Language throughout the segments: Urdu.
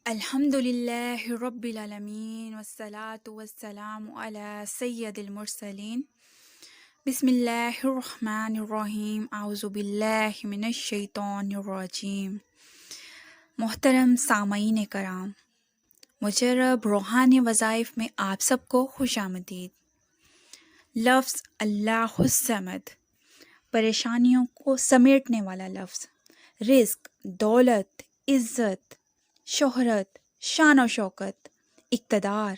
الحمد لله رب العالمين والصلاة والسلام على سيد المرسلين بسم الله الرحمن الرحیم اعوذ باللہ من الشیطان الرجیم۔ محترم سامعین کرام، مجرب روحانی وظائف میں آپ سب کو خوش آمدید۔ لفظ اللہ الصمد پریشانیوں کو سمیٹنے والا لفظ، رزق، دولت، عزت، شہرت، شان و شوکت، اقتدار،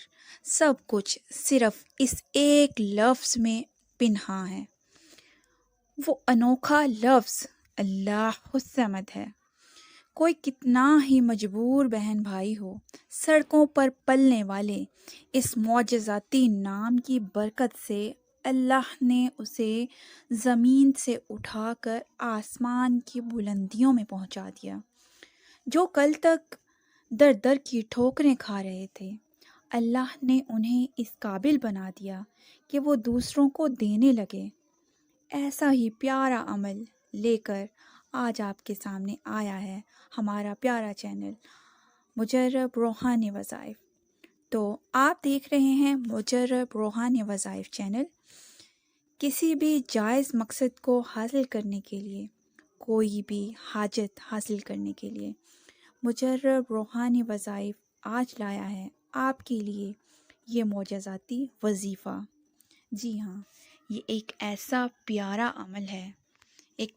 سب کچھ صرف اس ایک لفظ میں پنہاں ہے۔ وہ انوکھا لفظ اللہ الصمد ہے۔ کوئی کتنا ہی مجبور بہن بھائی ہو، سڑکوں پر پلنے والے اس معجزاتی نام کی برکت سے اللہ نے اسے زمین سے اٹھا کر آسمان کی بلندیوں میں پہنچا دیا۔ جو کل تک در در کی ٹھوکریں کھا رہے تھے، اللہ نے انہیں اس قابل بنا دیا کہ وہ دوسروں کو دینے لگے۔ ایسا ہی پیارا عمل لے کر آج آپ کے سامنے آیا ہے ہمارا پیارا چینل مجرب روحانی وظائف۔ تو آپ دیکھ رہے ہیں مجرب روحانی وظائف چینل۔ کسی بھی جائز مقصد کو حاصل کرنے کے لیے، کوئی بھی حاجت حاصل کرنے کے لیے مجرب روحانی وظائف آج لایا ہے آپ کے لیے یہ معجزاتی وظیفہ۔ جی ہاں، یہ ایک ایسا پیارا عمل ہے،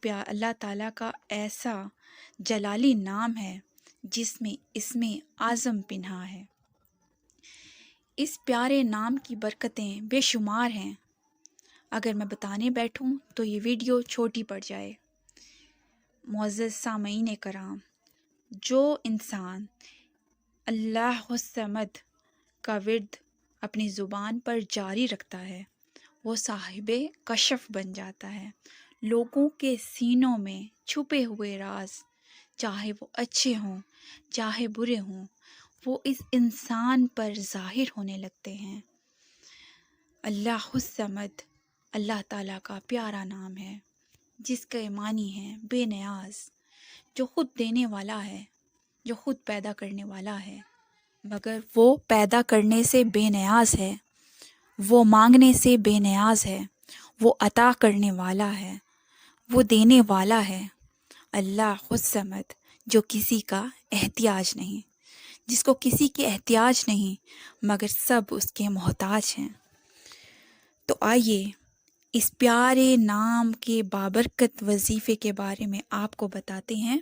اللہ تعالیٰ کا ایسا جلالی نام ہے جس میں اسم اعظم پنہاں ہے۔ اس پیارے نام کی برکتیں بے شمار ہیں، اگر میں بتانے بیٹھوں تو یہ ویڈیو چھوٹی پڑ جائے۔ معزز سامعین کرام، جو انسان اللہ الصمد کا ورد اپنی زبان پر جاری رکھتا ہے وہ صاحب کشف بن جاتا ہے۔ لوگوں کے سینوں میں چھپے ہوئے راز، چاہے وہ اچھے ہوں چاہے برے ہوں، وہ اس انسان پر ظاہر ہونے لگتے ہیں۔ اللہ الصمد اللہ تعالیٰ کا پیارا نام ہے جس کے معنی ہے بے نیاز، جو خود دینے والا ہے، جو خود پیدا کرنے والا ہے، مگر وہ پیدا کرنے سے بے نیاز ہے، وہ مانگنے سے بے نیاز ہے، وہ عطا کرنے والا ہے، وہ دینے والا ہے۔ اللہ الصمد جو کسی کا احتیاج نہیں، جس کو کسی کی احتیاج نہیں مگر سب اس کے محتاج ہیں۔ تو آئیے اس پیارے نام کے بابرکت وظیفے کے بارے میں آپ کو بتاتے ہیں۔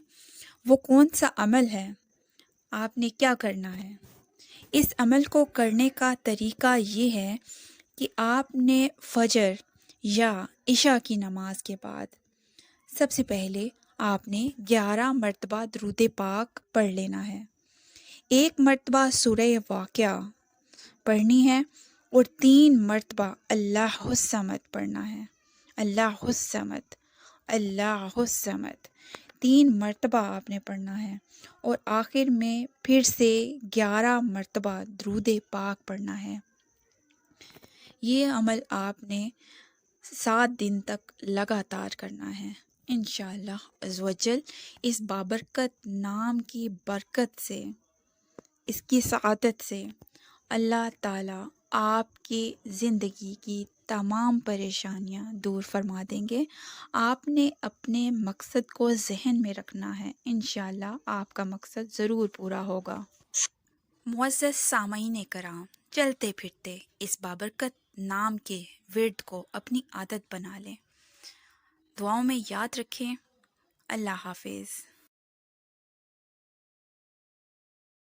وہ کون سا عمل ہے، آپ نے کیا کرنا ہے۔ اس عمل کو کرنے کا طریقہ یہ ہے کہ آپ نے فجر یا عشاء کی نماز کے بعد سب سے پہلے آپ نے 11 مرتبہ درود پاک پڑھ لینا ہے، 1 مرتبہ سورہ واقعہ پڑھنی ہے اور 3 مرتبہ اللہ الصمد پڑھنا ہے۔ اللہ الصمد اللہ الصمد 3 مرتبہ آپ نے پڑھنا ہے، اور آخر میں پھر سے 11 مرتبہ درود پاک پڑھنا ہے۔ یہ عمل آپ نے 7 دن تک لگاتار کرنا ہے۔ انشاءاللہ عز و جل اس بابرکت نام کی برکت سے، اس کی سعادت سے اللہ تعالیٰ آپ کی زندگی کی تمام پریشانیاں دور فرما دیں گے۔ آپ نے اپنے مقصد کو ذہن میں رکھنا ہے، انشاءاللہ آپ کا مقصد ضرور پورا ہوگا۔ معزز سامعین کرام، چلتے پھرتے اس بابرکت نام کے ورد کو اپنی عادت بنا لیں۔ دعاؤں میں یاد رکھیں۔ اللہ حافظ۔